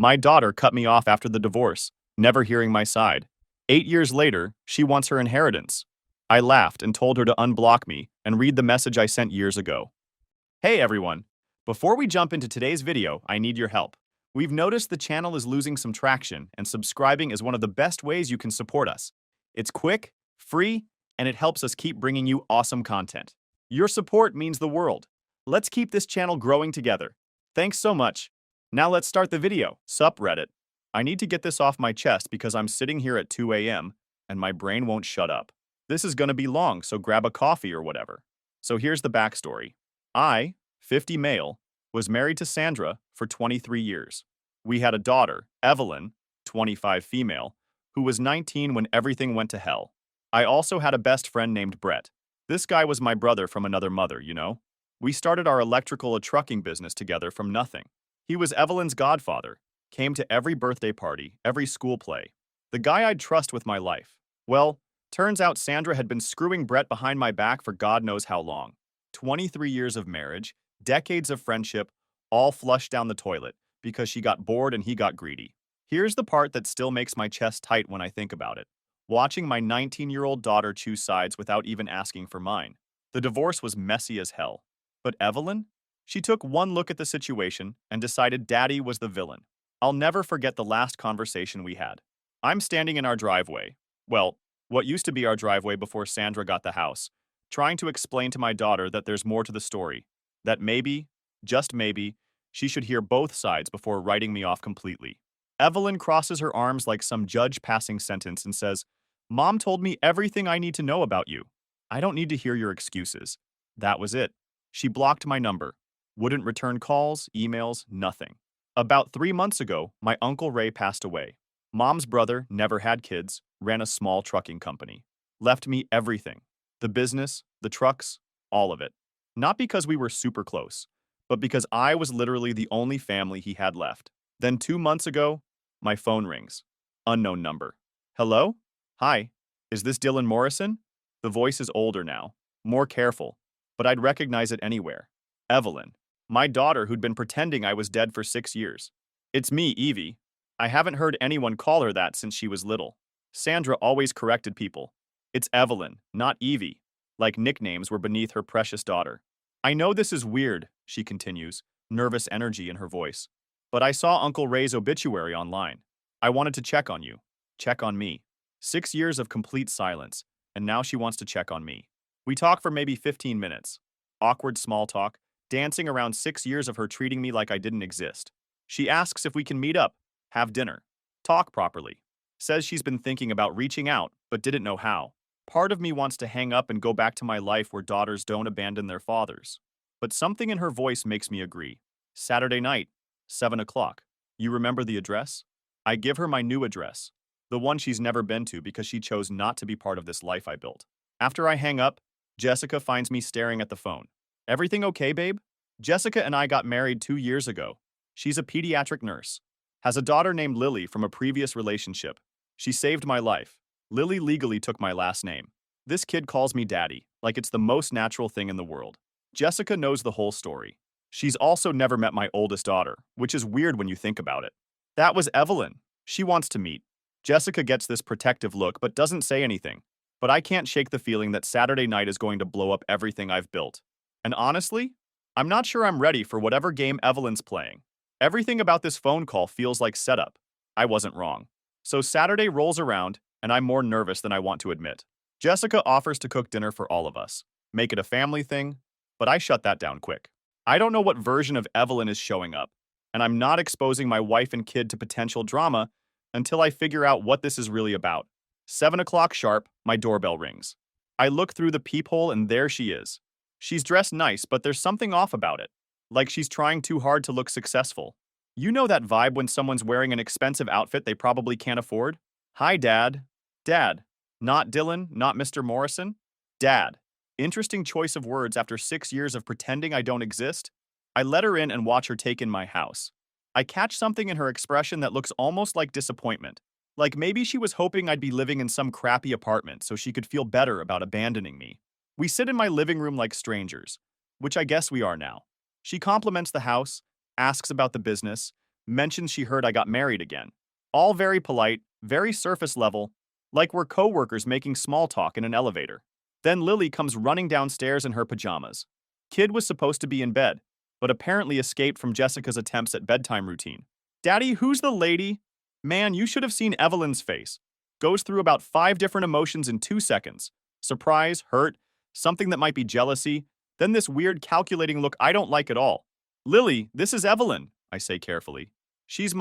My daughter cut me off after the divorce, never hearing my side. 8 years later, she wants her inheritance. I laughed and told her to unblock me and read the message I sent years ago. Hey everyone! Before we jump into today's video, I need your help. We've noticed the channel is losing some traction, and subscribing is one of the best ways you can support us. It's quick, free, and it helps us keep bringing you awesome content. Your support means the world. Let's keep this channel growing together. Thanks so much. Now let's start the video. Sup Reddit. I need to get this off my chest because I'm sitting here at 2 a.m. and my brain won't shut up. This is gonna be long, so grab a coffee or whatever. So here's the backstory. I, 50 male, was married to Sandra for 23 years. We had a daughter, Evelyn, 25 female, who was 19 when everything went to hell. I also had a best friend named Brett. This guy was my brother from another mother, you know? We started our electrical and trucking business together from nothing. He was Evelyn's godfather, came to every birthday party, every school play. The guy I'd trust with my life. Well, turns out Sandra had been screwing Brett behind my back for God knows how long. 23 years of marriage, decades of friendship, all flushed down the toilet because she got bored and he got greedy. Here's the part that still makes my chest tight when I think about it. Watching my 19-year-old daughter choose sides without even asking for mine. The divorce was messy as hell. But Evelyn? She took one look at the situation and decided Daddy was the villain. I'll never forget the last conversation we had. I'm standing in our driveway. Well, what used to be our driveway before Sandra got the house, trying to explain to my daughter that there's more to the story. That maybe, just maybe, she should hear both sides before writing me off completely. Evelyn crosses her arms like some judge passing sentence and says, "Mom told me everything I need to know about you. I don't need to hear your excuses." That was it. She blocked my number. Wouldn't return calls, emails, nothing. About 3 months ago, my Uncle Ray passed away. Mom's brother never had kids, ran a small trucking company. Left me everything. The business, the trucks, all of it. Not because we were super close, but because I was literally the only family he had left. Then 2 months ago, my phone rings. Unknown number. Hello? Hi. Is this Dylan Morrison? The voice is older now, more careful, but I'd recognize it anywhere. Evelyn. My daughter who'd been pretending I was dead for 6 years. It's me, Evie. I haven't heard anyone call her that since she was little. Sandra always corrected people. It's Evelyn, not Evie. Like nicknames were beneath her precious daughter. I know this is weird, she continues, nervous energy in her voice. But I saw Uncle Ray's obituary online. I wanted to check on you. Check on me. 6 years of complete silence, and now she wants to check on me. We talk for maybe 15 minutes. Awkward small talk, dancing around 6 years of her treating me like I didn't exist. She asks if we can meet up, have dinner, talk properly. Says she's been thinking about reaching out, but didn't know how. Part of me wants to hang up and go back to my life where daughters don't abandon their fathers. But something in her voice makes me agree. Saturday night, 7 o'clock. You remember the address? I give her my new address, the one she's never been to because she chose not to be part of this life I built. After I hang up, Jessica finds me staring at the phone. Everything okay, babe? Jessica and I got married 2 years ago. She's a pediatric nurse. Has a daughter named Lily from a previous relationship. She saved my life. Lily legally took my last name. This kid calls me daddy, like it's the most natural thing in the world. Jessica knows the whole story. She's also never met my oldest daughter, which is weird when you think about it. That was Evelyn. She wants to meet. Jessica gets this protective look but doesn't say anything. But I can't shake the feeling that Saturday night is going to blow up everything I've built. And honestly, I'm not sure I'm ready for whatever game Evelyn's playing. Everything about this phone call feels like setup. I wasn't wrong. So Saturday rolls around, and I'm more nervous than I want to admit. Jessica offers to cook dinner for all of us, make it a family thing, but I shut that down quick. I don't know what version of Evelyn is showing up, and I'm not exposing my wife and kid to potential drama until I figure out what this is really about. 7 o'clock sharp, my doorbell rings. I look through the peephole and there she is. She's dressed nice, but there's something off about it. Like she's trying too hard to look successful. You know that vibe when someone's wearing an expensive outfit they probably can't afford? Hi, Dad. Dad. Not Dylan, not Mr. Morrison. Dad. Interesting choice of words after 6 years of pretending I don't exist. I let her in and watch her take in my house. I catch something in her expression that looks almost like disappointment. Like maybe she was hoping I'd be living in some crappy apartment so she could feel better about abandoning me. We sit in my living room like strangers, which I guess we are now. She compliments the house, asks about the business, mentions she heard I got married again. All very polite, very surface level, like we're coworkers making small talk in an elevator. Then Lily comes running downstairs in her pajamas. Kid was supposed to be in bed, but apparently escaped from Jessica's attempts at bedtime routine. Daddy, who's the lady? Man, you should have seen Evelyn's face. Goes through about 5 different emotions in 2 seconds. Surprise, hurt, something that might be jealousy, then this weird calculating look I don't like at all. Lily, this is Evelyn, I say carefully. She's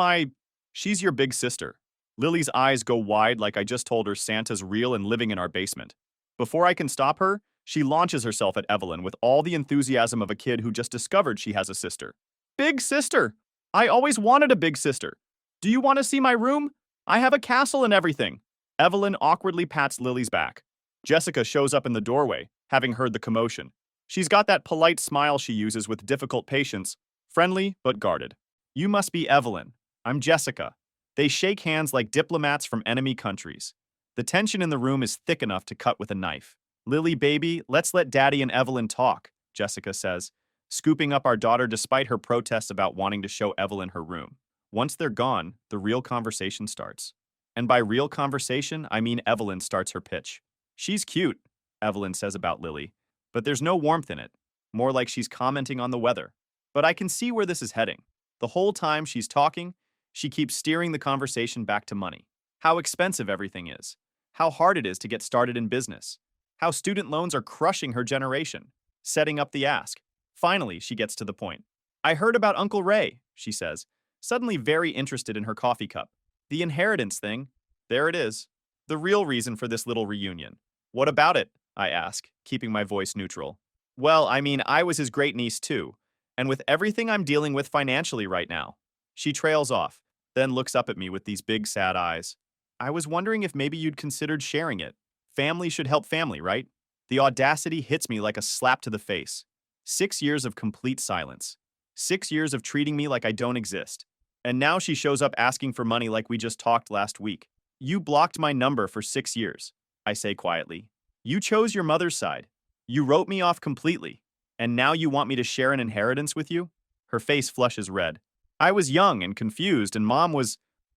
your big sister. Lily's eyes go wide like I just told her Santa's real and living in our basement. Before I can stop her, she launches herself at Evelyn with all the enthusiasm of a kid who just discovered she has a sister. Big sister! I always wanted a big sister. Do you want to see my room? I have a castle and everything. Evelyn awkwardly pats Lily's back. Jessica shows up in the doorway, having heard the commotion. She's got that polite smile she uses with difficult patients, friendly but guarded. You must be Evelyn. I'm Jessica. They shake hands like diplomats from enemy countries. The tension in the room is thick enough to cut with a knife. Lily, baby, let's let Daddy and Evelyn talk, Jessica says, scooping up our daughter despite her protests about wanting to show Evelyn her room. Once they're gone, the real conversation starts. And by real conversation, I mean Evelyn starts her pitch. She's cute, Evelyn says about Lily, but there's no warmth in it. More like she's commenting on the weather. But I can see where this is heading. The whole time she's talking, she keeps steering the conversation back to money. How expensive everything is. How hard it is to get started in business. How student loans are crushing her generation. Setting up the ask. Finally, she gets to the point. I heard about Uncle Ray, she says, suddenly very interested in her coffee cup. The inheritance thing. There it is. The real reason for this little reunion. What about it? I ask, keeping my voice neutral. Well, I mean, I was his great niece too, and with everything I'm dealing with financially right now. She trails off, then looks up at me with these big sad eyes. I was wondering if maybe you'd considered sharing it. Family should help family, right? The audacity hits me like a slap to the face. 6 years of complete silence. 6 years of treating me like I don't exist. And now she shows up asking for money like we just talked last week. You blocked my number for 6 years, I say quietly. You chose your mother's side. You wrote me off completely. And now you want me to share an inheritance with you? Her face flushes red. I was young and confused, and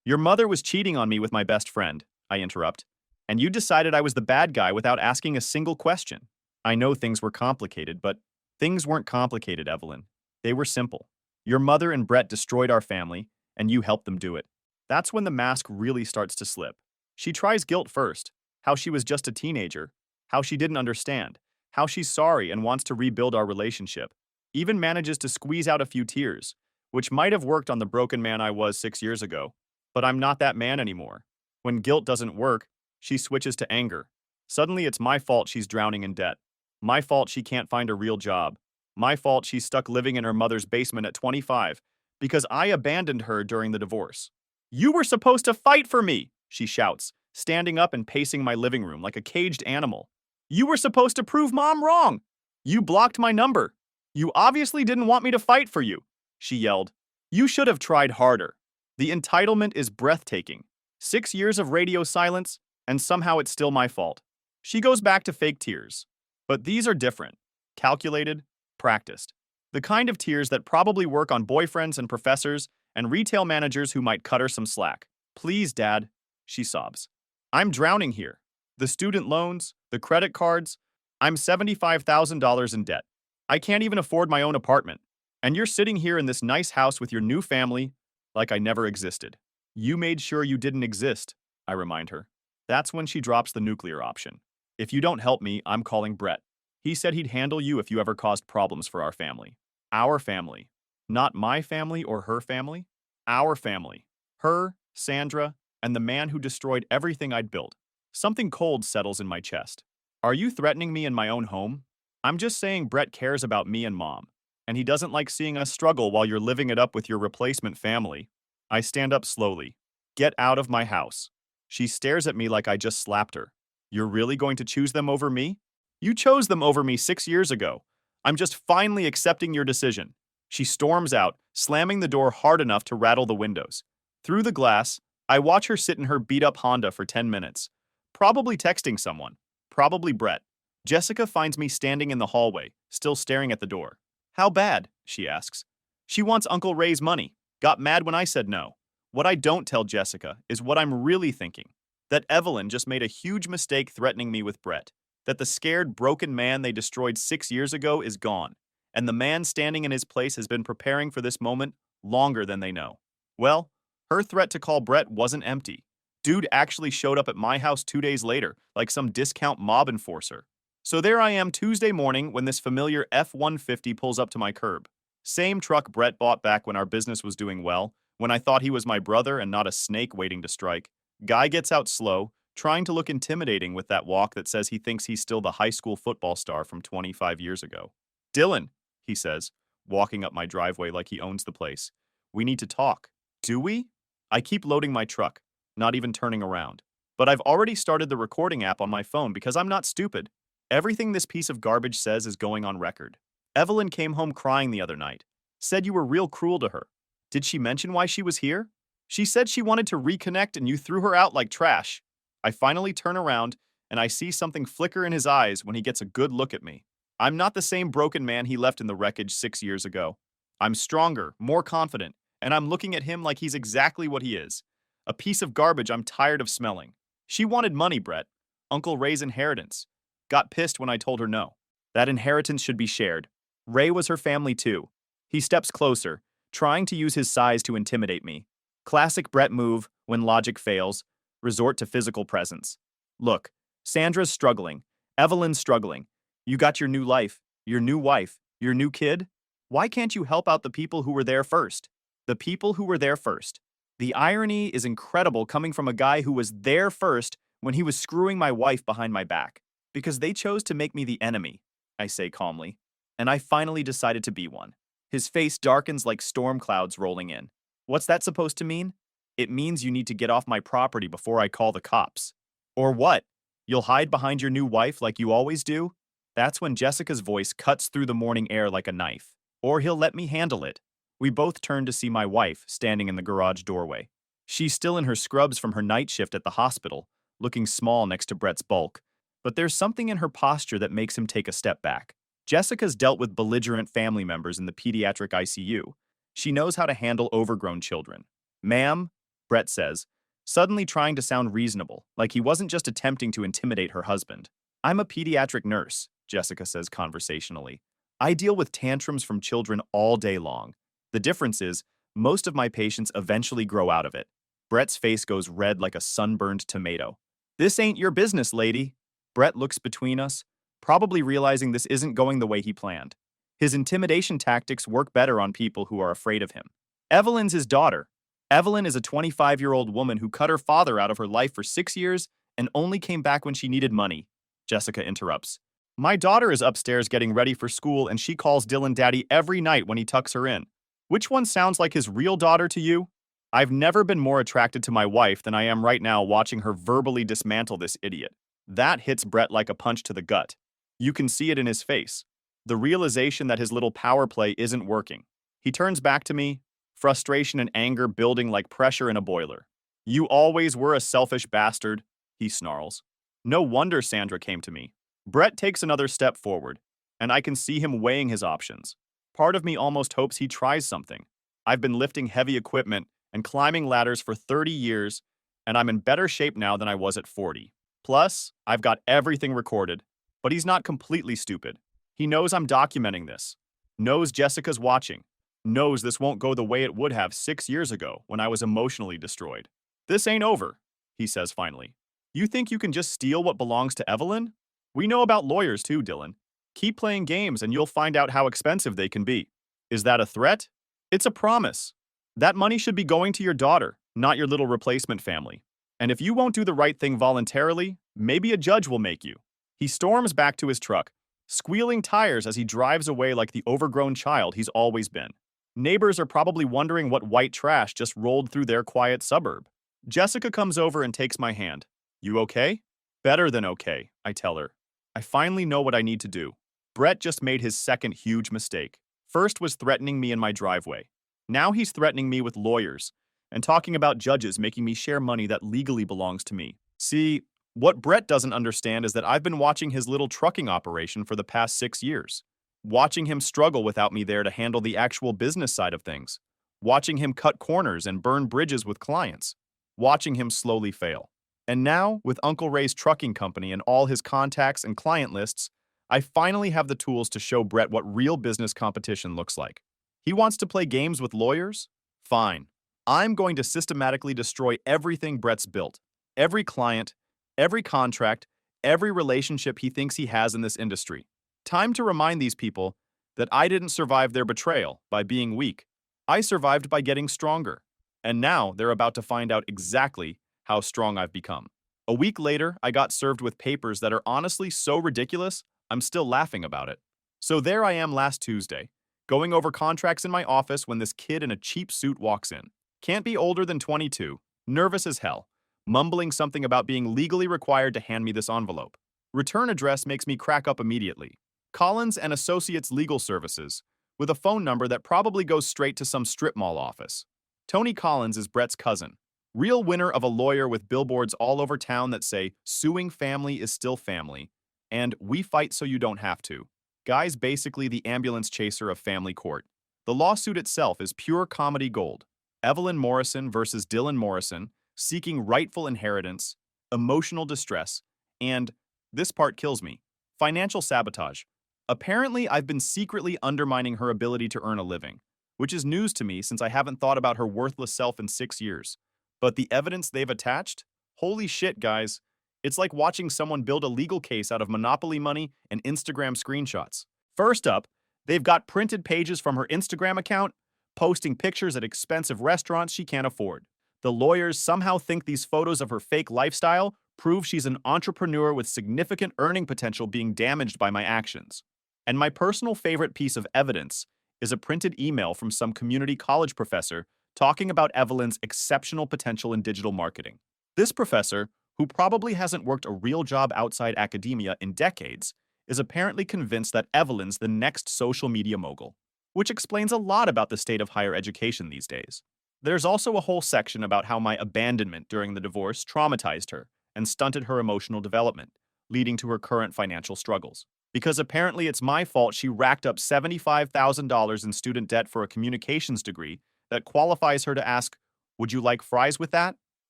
Your mother was cheating on me with my best friend, I interrupt. And you decided I was the bad guy without asking a single question. I know things were complicated, but things weren't complicated, Evelyn. They were simple. Your mother and Brett destroyed our family, and you helped them do it. That's when the mask really starts to slip. She tries guilt first, how she was just a teenager, how she didn't understand, how she's sorry and wants to rebuild our relationship, even manages to squeeze out a few tears, which might have worked on the broken man I was 6 years ago. But I'm not that man anymore. When guilt doesn't work, she switches to anger. Suddenly it's my fault she's drowning in debt. My fault she can't find a real job. My fault she's stuck living in her mother's basement at 25 because I abandoned her during the divorce. You were supposed to fight for me, she shouts, standing up and pacing my living room like a caged animal. You were supposed to prove Mom wrong. You blocked my number. You obviously didn't want me to fight for you, she yelled. You should have tried harder. The entitlement is breathtaking. 6 years of radio silence, and somehow it's still my fault. She goes back to fake tears. But these are different. Calculated, practiced. The kind of tears that probably work on boyfriends and professors and retail managers who might cut her some slack. Please, Dad, she sobs. I'm drowning here. The student loans, the credit cards. I'm $75,000 in debt. I can't even afford my own apartment. And you're sitting here in this nice house with your new family like I never existed. You made sure you didn't exist, I remind her. That's when she drops the nuclear option. If you don't help me, I'm calling Brett. He said he'd handle you if you ever caused problems for our family. Our family. Not my family or her family. Our family. Her, Sandra, and the man who destroyed everything I'd built. Something cold settles in my chest. Are you threatening me in my own home? I'm just saying Brett cares about me and Mom, and he doesn't like seeing us struggle while you're living it up with your replacement family. I stand up slowly. Get out of my house. She stares at me like I just slapped her. You're really going to choose them over me? You chose them over me 6 years ago. I'm just finally accepting your decision. She storms out, slamming the door hard enough to rattle the windows. Through the glass, I watch her sit in her beat-up Honda for 10 minutes. Probably texting someone. Probably Brett. Jessica finds me standing in the hallway, still staring at the door. How bad? She asks. She wants Uncle Ray's money. Got mad when I said no. What I don't tell Jessica is what I'm really thinking. That Evelyn just made a huge mistake threatening me with Brett. That the scared, broken man they destroyed 6 years ago is gone. And the man standing in his place has been preparing for this moment longer than they know. Well, her threat to call Brett wasn't empty. Dude actually showed up at my house 2 days later, like some discount mob enforcer. So there I am Tuesday morning when this familiar F-150 pulls up to my curb. Same truck Brett bought back when our business was doing well, when I thought he was my brother and not a snake waiting to strike. Guy gets out slow, trying to look intimidating with that walk that says he thinks he's still the high school football star from 25 years ago. Dylan, he says, walking up my driveway like he owns the place. We need to talk. Do we? I keep loading my truck, not even turning around. But I've already started the recording app on my phone because I'm not stupid. Everything this piece of garbage says is going on record. Evelyn came home crying the other night. Said you were real cruel to her. Did she mention why she was here? She said she wanted to reconnect and you threw her out like trash. I finally turn around and I see something flicker in his eyes when he gets a good look at me. I'm not the same broken man he left in the wreckage 6 years ago. I'm stronger, more confident, and I'm looking at him like he's exactly what he is. A piece of garbage I'm tired of smelling. She wanted money, Brett. Uncle Ray's inheritance. Got pissed when I told her no. That inheritance should be shared. Ray was her family too. He steps closer, trying to use his size to intimidate me. Classic Brett move, when logic fails, resort to physical presence. Look, Sandra's struggling. Evelyn's struggling. You got your new life, your new wife, your new kid. Why can't you help out the people who were there first? The people who were there first. The irony is incredible coming from a guy who was there first when he was screwing my wife behind my back. Because they chose to make me the enemy, I say calmly. And I finally decided to be one. His face darkens like storm clouds rolling in. What's that supposed to mean? It means you need to get off my property before I call the cops. Or what? You'll hide behind your new wife like you always do? That's when Jessica's voice cuts through the morning air like a knife. Or he'll let me handle it. We both turn to see my wife standing in the garage doorway. She's still in her scrubs from her night shift at the hospital, looking small next to Brett's bulk. But there's something in her posture that makes him take a step back. Jessica's dealt with belligerent family members in the pediatric ICU. She knows how to handle overgrown children. Ma'am, Brett says, suddenly trying to sound reasonable, like he wasn't just attempting to intimidate her husband. I'm a pediatric nurse, Jessica says conversationally. I deal with tantrums from children all day long. The difference is, most of my patients eventually grow out of it. Brett's face goes red like a sunburned tomato. This ain't your business, lady. Brett looks between us, probably realizing this isn't going the way he planned. His intimidation tactics work better on people who are afraid of him. Evelyn's his daughter. Evelyn is a 25-year-old woman who cut her father out of her life for 6 years and only came back when she needed money. Jessica interrupts. My daughter is upstairs getting ready for school and she calls Dylan daddy every night when he tucks her in. Which one sounds like his real daughter to you? I've never been more attracted to my wife than I am right now watching her verbally dismantle this idiot. That hits Brett like a punch to the gut. You can see it in his face. The realization that his little power play isn't working. He turns back to me, frustration and anger building like pressure in a boiler. You always were a selfish bastard, he snarls. No wonder Sandra came to me. Brett takes another step forward, and I can see him weighing his options. Part of me almost hopes he tries something. I've been lifting heavy equipment and climbing ladders for 30 years, and I'm in better shape now than I was at 40. Plus, I've got everything recorded. But he's not completely stupid. He knows I'm documenting this. Knows Jessica's watching. Knows this won't go the way it would have 6 years ago when I was emotionally destroyed. This ain't over, he says finally. You think you can just steal what belongs to Evelyn? We know about lawyers too, Dylan. Keep playing games and you'll find out how expensive they can be. Is that a threat? It's a promise. That money should be going to your daughter, not your little replacement family. And if you won't do the right thing voluntarily, maybe a judge will make you. He storms back to his truck, squealing tires as he drives away like the overgrown child he's always been. Neighbors are probably wondering what white trash just rolled through their quiet suburb. Jessica comes over and takes my hand. You okay? Better than okay, I tell her. I finally know what I need to do. Brett just made his second huge mistake. First was threatening me in my driveway. Now he's threatening me with lawyers and talking about judges making me share money that legally belongs to me. See, what Brett doesn't understand is that I've been watching his little trucking operation for the past 6 years. Watching him struggle without me there to handle the actual business side of things. watching him cut corners and burn bridges with clients, watching him slowly fail. And now, with Uncle Ray's trucking company and all his contacts and client lists, I finally have the tools to show Brett what real business competition looks like. He wants to play games with lawyers? Fine. I'm going to systematically destroy everything Brett's built. Every client, every contract, every relationship he thinks he has in this industry. Time to remind these people that I didn't survive their betrayal by being weak. I survived by getting stronger. And now they're about to find out exactly how strong I've become. A week later, I got served with papers that are honestly so ridiculous, I'm still laughing about it. So there I am last Tuesday, going over contracts in my office when this kid in a cheap suit walks in. Can't be older than 22, nervous as hell, mumbling something about being legally required to hand me this envelope. Return address makes me crack up immediately. Collins and Associates Legal Services, with a phone number that probably goes straight to some strip mall office. Tony Collins is Brett's cousin, real winner of a lawyer with billboards all over town that say, "Suing family is still family," and "We fight so you don't have to." Guy's basically the ambulance chaser of family court. The lawsuit itself is pure comedy gold. Evelyn Morrison versus Dylan Morrison, seeking rightful inheritance, emotional distress, and, this part kills me, financial sabotage. Apparently, I've been secretly undermining her ability to earn a living, which is news to me since I haven't thought about her worthless self in 6 years. But the evidence they've attached? Holy shit, guys. It's like watching someone build a legal case out of Monopoly money and Instagram screenshots. First up, they've got printed pages from her Instagram account, posting pictures at expensive restaurants she can't afford. The lawyers somehow think these photos of her fake lifestyle prove she's an entrepreneur with significant earning potential being damaged by my actions. And my personal favorite piece of evidence is a printed email from some community college professor talking about Evelyn's exceptional potential in digital marketing. This professor, who probably hasn't worked a real job outside academia in decades, is apparently convinced that Evelyn's the next social media mogul, which explains a lot about the state of higher education these days. There's also a whole section about how my abandonment during the divorce traumatized her and stunted her emotional development, leading to her current financial struggles. Because apparently it's my fault she racked up $75,000 in student debt for a communications degree that qualifies her to ask, "Would you like fries with that?"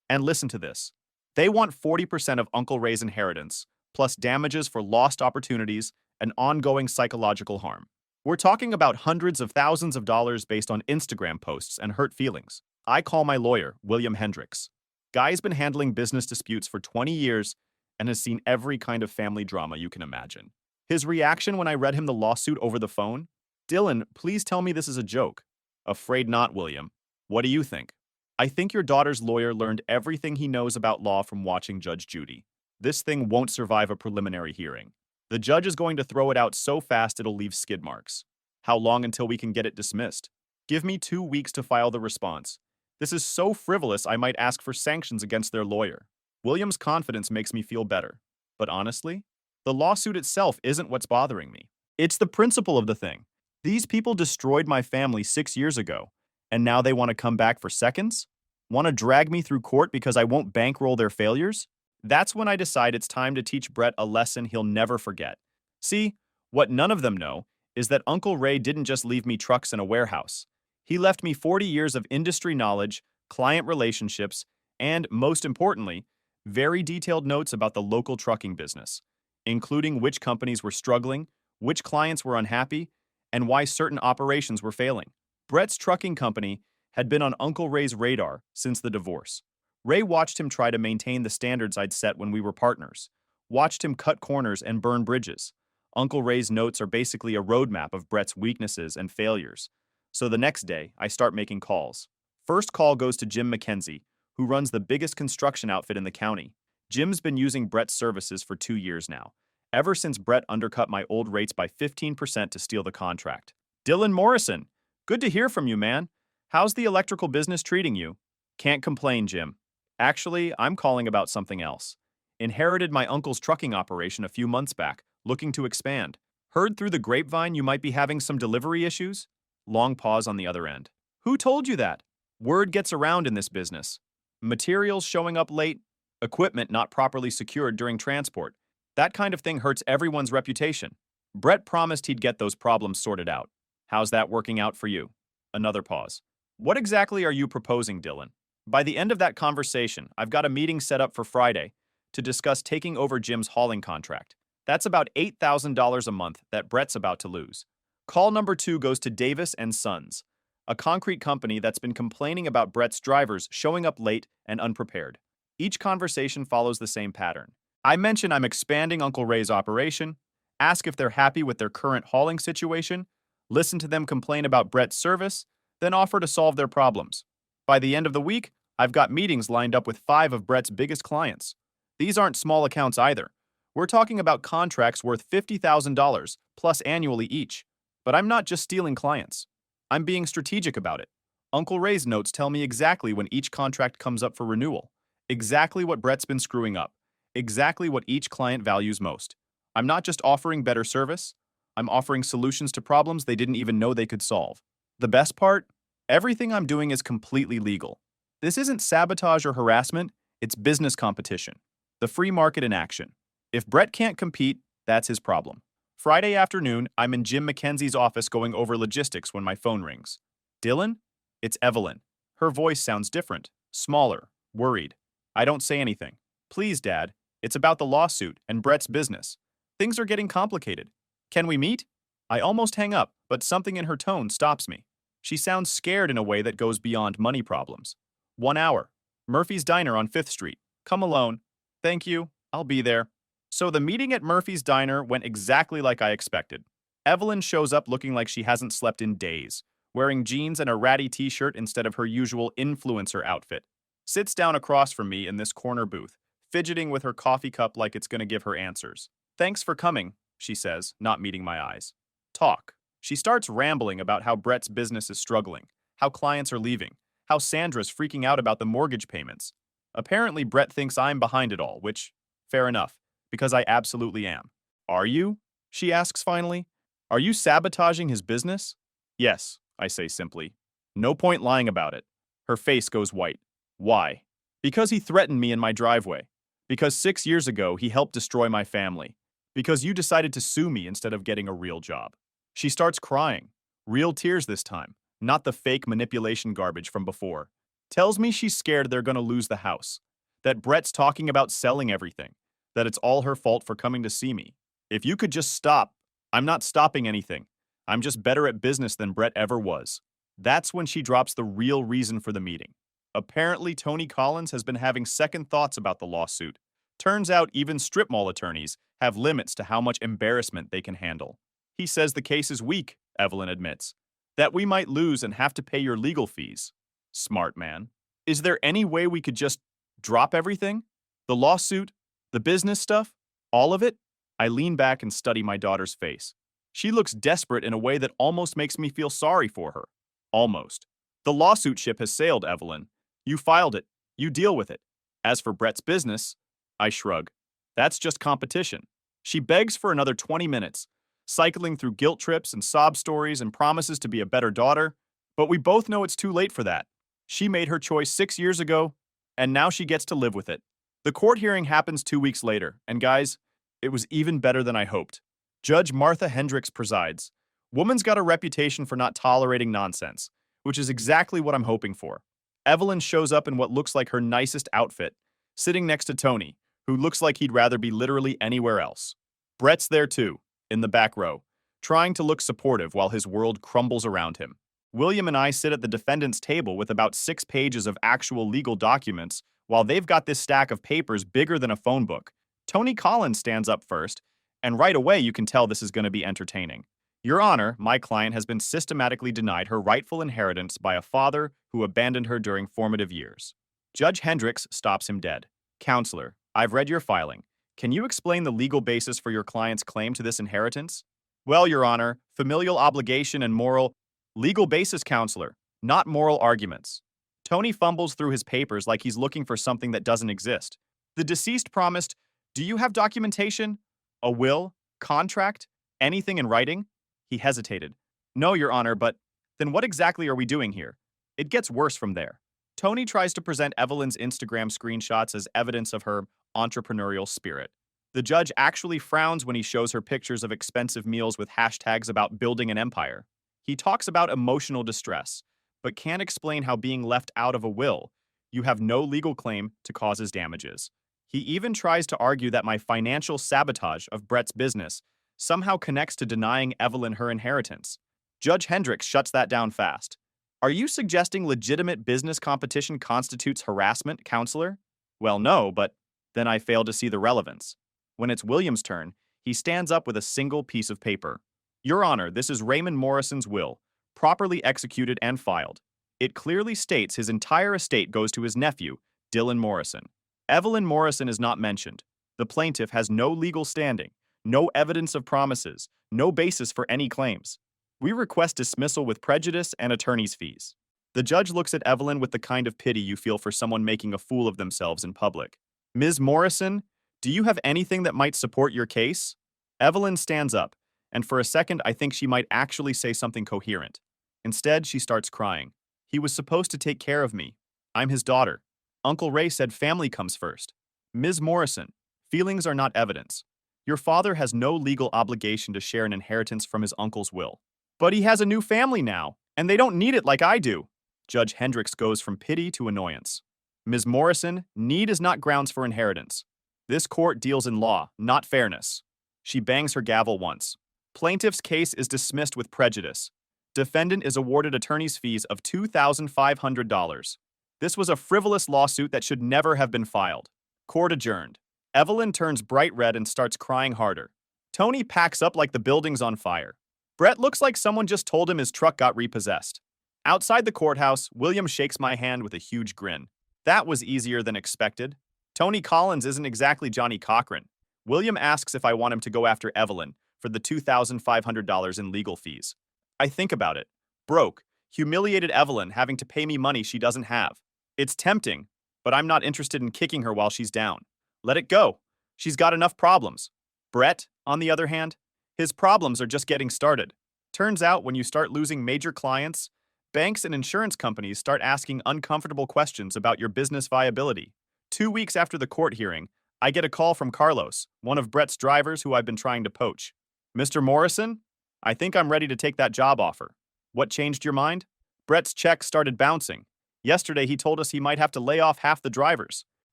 And listen to this. They want 40% of Uncle Ray's inheritance, plus damages for lost opportunities and ongoing psychological harm. We're talking about hundreds of thousands of dollars based on Instagram posts and hurt feelings. I call my lawyer, William Hendricks. Guy's been handling business disputes for 20 years and has seen every kind of family drama you can imagine. His reaction when I read him the lawsuit over the phone? "Dylan, please tell me this is a joke." "Afraid not, William. What do you think?" "I think your daughter's lawyer learned everything he knows about law from watching Judge Judy. This thing won't survive a preliminary hearing. The judge is going to throw it out so fast it'll leave skid marks. How long until we can get it dismissed? Give me 2 weeks to file the response. This is so frivolous I might ask for sanctions against their lawyer." William's confidence makes me feel better. But honestly, the lawsuit itself isn't what's bothering me. It's the principle of the thing. These people destroyed my family 6 years ago, and now they want to come back for seconds? Want to drag me through court because I won't bankroll their failures? That's when I decide it's time to teach Brett a lesson he'll never forget. See, what none of them know is that Uncle Ray didn't just leave me trucks in a warehouse. He left me 40 years of industry knowledge, client relationships, and, most importantly, very detailed notes about the local trucking business, including which companies were struggling, which clients were unhappy, and why certain operations were failing. Brett's trucking company had been on Uncle Ray's radar since the divorce. Ray watched him try to maintain the standards I'd set when we were partners, watched him cut corners and burn bridges. Uncle Ray's notes are basically a roadmap of Brett's weaknesses and failures. So the next day, I start making calls. First call goes to Jim McKenzie, who runs the biggest construction outfit in the county. Jim's been using Brett's services for 2 years now, ever since Brett undercut my old rates by 15% to steal the contract. "Dylan Morrison, good to hear from you, man. How's the electrical business treating you?" "Can't complain, Jim. Actually, I'm calling about something else. Inherited my uncle's trucking operation a few months back, looking to expand. Heard through the grapevine you might be having some delivery issues?" Long pause on the other end. "Who told you that?" "Word gets around in this business. Materials showing up late, equipment not properly secured during transport. That kind of thing hurts everyone's reputation. Brett promised he'd get those problems sorted out. How's that working out for you?" Another pause. What exactly are you proposing, Dylan? By the end of that conversation, I've got a meeting set up for Friday to discuss taking over Jim's hauling contract. That's about $8,000 a month that Brett's about to lose. Call number 2 goes to Davis and Sons, a concrete company that's been complaining about Brett's drivers showing up late and unprepared. Each conversation follows the same pattern. I mention I'm expanding Uncle Ray's operation, ask if they're happy with their current hauling situation, listen to them complain about Brett's service, then offer to solve their problems. By the end of the week, I've got meetings lined up with 5 of Brett's biggest clients. These aren't small accounts either. We're talking about contracts worth $50,000 plus annually each. But I'm not just stealing clients. I'm being strategic about it. Uncle Ray's notes tell me exactly when each contract comes up for renewal, exactly what Brett's been screwing up, exactly what each client values most. I'm not just offering better service, I'm offering solutions to problems they didn't even know they could solve. The best part? Everything I'm doing is completely legal. This isn't sabotage or harassment, it's business competition. The free market in action. If Brett can't compete, that's his problem. Friday afternoon, I'm in Jim McKenzie's office going over logistics when my phone rings. Dylan? It's Evelyn. Her voice sounds different, smaller, worried. I don't say anything. Please, Dad. It's about the lawsuit and Brett's business. Things are getting complicated. Can we meet? I almost hang up, but something in her tone stops me. She sounds scared in a way that goes beyond money problems. 1 hour. Murphy's Diner on 5th Street. Come alone. Thank you. I'll be there. So the meeting at Murphy's Diner went exactly like I expected. Evelyn shows up looking like she hasn't slept in days, wearing jeans and a ratty t-shirt instead of her usual influencer outfit. Sits down across from me in this corner booth, fidgeting with her coffee cup like it's going to give her answers. Thanks for coming, she says, not meeting my eyes. Talk. She starts rambling about how Brett's business is struggling, how clients are leaving, how Sandra's freaking out about the mortgage payments. Apparently Brett thinks I'm behind it all, which, fair enough, because I absolutely am. Are you? She asks finally. Are you sabotaging his business? Yes, I say simply. No point lying about it. Her face goes white. Why? Because he threatened me in my driveway. Because 6 years ago he helped destroy my family. Because you decided to sue me instead of getting a real job. She starts crying. Real tears this time, not the fake manipulation garbage from before. Tells me she's scared they're gonna lose the house. That Brett's talking about selling everything. That it's all her fault for coming to see me. If you could just stop. I'm not stopping anything. I'm just better at business than Brett ever was. That's when she drops the real reason for the meeting. Apparently, Tony Collins has been having second thoughts about the lawsuit. Turns out even strip mall attorneys have limits to how much embarrassment they can handle. He says the case is weak, Evelyn admits. That we might lose and have to pay your legal fees. Smart man. Is there any way we could just drop everything? The lawsuit? The business stuff? All of it? I lean back and study my daughter's face. She looks desperate in a way that almost makes me feel sorry for her. Almost. The lawsuit ship has sailed, Evelyn. You filed it. You deal with it. As for Brett's business, I shrug. That's just competition. She begs for another 20 minutes, cycling through guilt trips and sob stories and promises to be a better daughter. But we both know it's too late for that. She made her choice 6 years ago, and now she gets to live with it. The court hearing happens 2 weeks later, and guys, it was even better than I hoped. Judge Martha Hendricks presides. Woman's got a reputation for not tolerating nonsense, which is exactly what I'm hoping for. Evelyn shows up in what looks like her nicest outfit, sitting next to Tony, who looks like he'd rather be literally anywhere else. Brett's there too, in the back row, trying to look supportive while his world crumbles around him. William and I sit at the defendant's table with about 6 pages of actual legal documents, while they've got this stack of papers bigger than a phone book. Tony Collins stands up first, and right away you can tell this is going to be entertaining. Your Honor, my client has been systematically denied her rightful inheritance by a father who abandoned her during formative years. Judge Hendricks stops him dead. Counselor, I've read your filing. Can you explain the legal basis for your client's claim to this inheritance? Well, Your Honor, familial obligation and moral... Legal basis, Counselor, not moral arguments. Tony fumbles through his papers like he's looking for something that doesn't exist. The deceased promised, do you have documentation? A will? Contract? Anything in writing? He hesitated. No, Your Honor, but then what exactly are we doing here? It gets worse from there. Tony tries to present Evelyn's Instagram screenshots as evidence of her entrepreneurial spirit. The judge actually frowns when he shows her pictures of expensive meals with hashtags about building an empire. He talks about emotional distress, but can't explain how being left out of a will, you have no legal claim to causes damages. He even tries to argue that my financial sabotage of Brett's business somehow connects to denying Evelyn her inheritance. Judge Hendricks shuts that down fast. Are you suggesting legitimate business competition constitutes harassment, counselor? Well, no, but then I fail to see the relevance. When it's William's turn, he stands up with a single piece of paper. Your Honor, this is Raymond Morrison's will, properly executed and filed. It clearly states his entire estate goes to his nephew, Dylan Morrison. Evelyn Morrison is not mentioned. The plaintiff has no legal standing, no evidence of promises, no basis for any claims. We request dismissal with prejudice and attorney's fees. The judge looks at Evelyn with the kind of pity you feel for someone making a fool of themselves in public. Ms. Morrison, do you have anything that might support your case? Evelyn stands up, and for a second I think she might actually say something coherent. Instead, she starts crying. He was supposed to take care of me. I'm his daughter. Uncle Ray said family comes first. Ms. Morrison, feelings are not evidence. Your father has no legal obligation to share an inheritance from his uncle's will. But he has a new family now, and they don't need it like I do. Judge Hendricks goes from pity to annoyance. Ms. Morrison, need is not grounds for inheritance. This court deals in law, not fairness. She bangs her gavel once. Plaintiff's case is dismissed with prejudice. Defendant is awarded attorney's fees of $2,500. This was a frivolous lawsuit that should never have been filed. Court adjourned. Evelyn turns bright red and starts crying harder. Tony packs up like the building's on fire. Brett looks like someone just told him his truck got repossessed. Outside the courthouse, William shakes my hand with a huge grin. That was easier than expected. Tony Collins isn't exactly Johnny Cochran. William asks if I want him to go after Evelyn for the $2,500 in legal fees. I think about it. Broke, humiliated Evelyn having to pay me money she doesn't have. It's tempting, but I'm not interested in kicking her while she's down. Let it go. She's got enough problems. Brett, on the other hand, his problems are just getting started. Turns out when you start losing major clients, banks and insurance companies start asking uncomfortable questions about your business viability. 2 weeks after the court hearing, I get a call from Carlos, one of Brett's drivers who I've been trying to poach. Mr. Morrison, I think I'm ready to take that job offer. What changed your mind? Brett's check started bouncing. Yesterday he told us he might have to lay off half the drivers.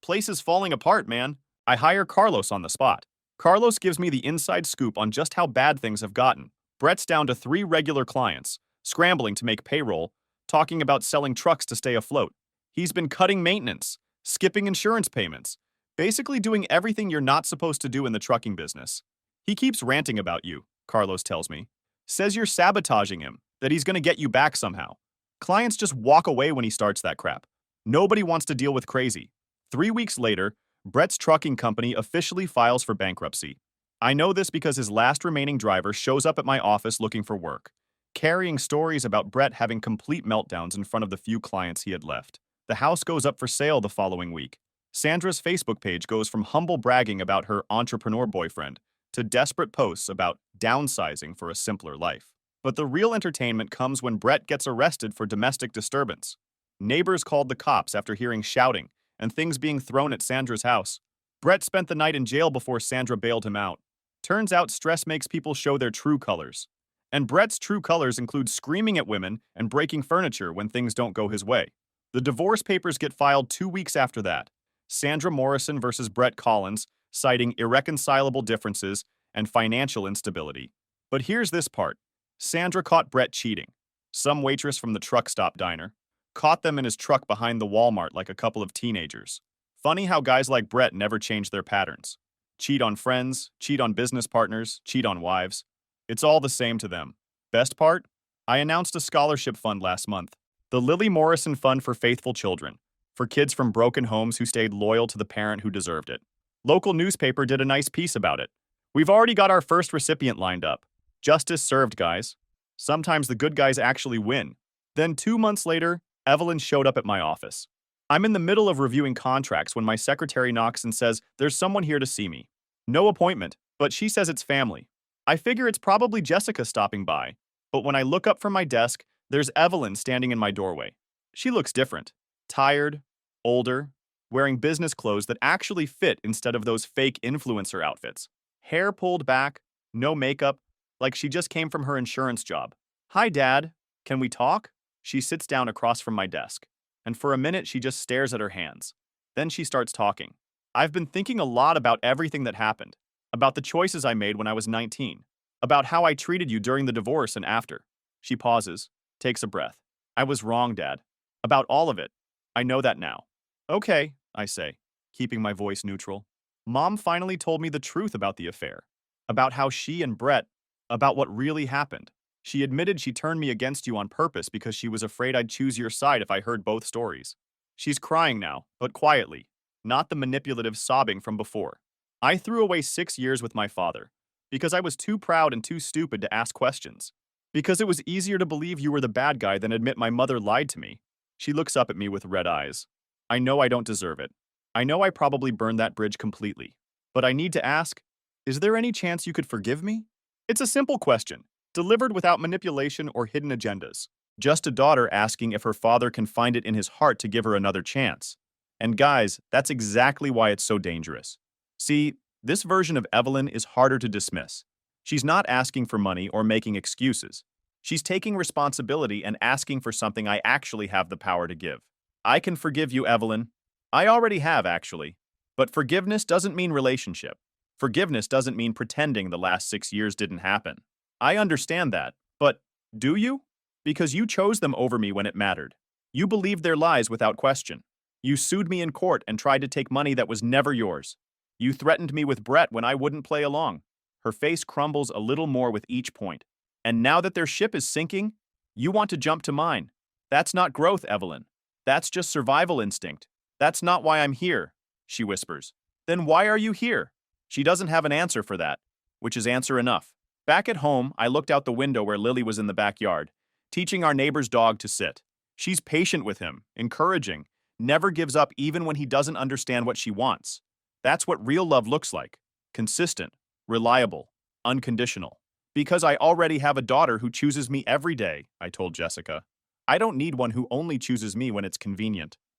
Place is falling apart, man. I hire Carlos on the spot. Carlos gives me the inside scoop on just how bad things have gotten. Brett's down to 3 regular clients, scrambling to make payroll, talking about selling trucks to stay afloat. He's been cutting maintenance, skipping insurance payments, basically doing everything you're not supposed to do in the trucking business. He keeps ranting about you, Carlos tells me. Says you're sabotaging him, that he's going to get you back somehow. Clients just walk away when he starts that crap. Nobody wants to deal with crazy. 3 weeks later, Brett's trucking company officially files for bankruptcy. I know this because his last remaining driver shows up at my office looking for work, carrying stories about Brett having complete meltdowns in front of the few clients he had left. The house goes up for sale the following week. Sandra's Facebook page goes from humble bragging about her entrepreneur boyfriend to desperate posts about downsizing for a simpler life. But the real entertainment comes when Brett gets arrested for domestic disturbance. Neighbors called the cops after hearing shouting and things being thrown at Sandra's house. Brett spent the night in jail before Sandra bailed him out. Turns out stress makes people show their true colors. And Brett's true colors include screaming at women and breaking furniture when things don't go his way. The divorce papers get filed 2 weeks after that. Sandra Morrison versus Brett Collins, citing irreconcilable differences and financial instability. But here's this part. Sandra caught Brett cheating. Some waitress from the truck stop diner caught them in his truck behind the Walmart like a couple of teenagers. Funny how guys like Brett never change their patterns. Cheat on friends, cheat on business partners, cheat on wives. It's all the same to them. Best part? I announced a scholarship fund last month. The Lily Morrison Fund for Faithful Children, for kids from broken homes who stayed loyal to the parent who deserved it. Local newspaper did a nice piece about it. We've already got our first recipient lined up. Justice served, guys. Sometimes the good guys actually win. Then 2 months later, Evelyn showed up at my office. I'm in the middle of reviewing contracts when my secretary knocks and says there's someone here to see me. No appointment, but she says it's family. I figure it's probably Jessica stopping by, but when I look up from my desk, there's Evelyn standing in my doorway. She looks different. Tired, older, wearing business clothes that actually fit instead of those fake influencer outfits. Hair pulled back, no makeup, like she just came from her insurance job. Hi, Dad. Can we talk? She sits down across from my desk, and for a minute she just stares at her hands. Then she starts talking. I've been thinking a lot about everything that happened, about the choices I made when I was 19, about how I treated you during the divorce and after. She pauses, takes a breath. I was wrong, Dad. About all of it. I know that now. Okay, I say, keeping my voice neutral. Mom finally told me the truth about the affair, about how she and Brett, about what really happened. She admitted she turned me against you on purpose because she was afraid I'd choose your side if I heard both stories. She's crying now, but quietly, not the manipulative sobbing from before. I threw away 6 years with my father because I was too proud and too stupid to ask questions. Because it was easier to believe you were the bad guy than admit my mother lied to me. She looks up at me with red eyes. I know I don't deserve it. I know I probably burned that bridge completely. But I need to ask, is there any chance you could forgive me? It's a simple question, delivered without manipulation or hidden agendas. Just a daughter asking if her father can find it in his heart to give her another chance. And guys, that's exactly why it's so dangerous. See, this version of Evelyn is harder to dismiss. She's not asking for money or making excuses. She's taking responsibility and asking for something I actually have the power to give. I can forgive you, Evelyn. I already have, actually. But forgiveness doesn't mean relationship. Forgiveness doesn't mean pretending the last 6 years didn't happen. I understand that, but do you? Because you chose them over me when it mattered. You believed their lies without question. You sued me in court and tried to take money that was never yours. You threatened me with Brett when I wouldn't play along. Her face crumbles a little more with each point. And now that their ship is sinking, you want to jump to mine. That's not growth, Evelyn. That's just survival instinct. That's not why I'm here, she whispers. Then why are you here? She doesn't have an answer for that, which is answer enough. Back at home, I looked out the window where Lily was in the backyard, teaching our neighbor's dog to sit. She's patient with him, encouraging, never gives up even when he doesn't understand what she wants. That's what real love looks like. Consistent, reliable, unconditional. Because I already have a daughter who chooses me every day, I told Jessica. I don't need one who only chooses me when it's convenient.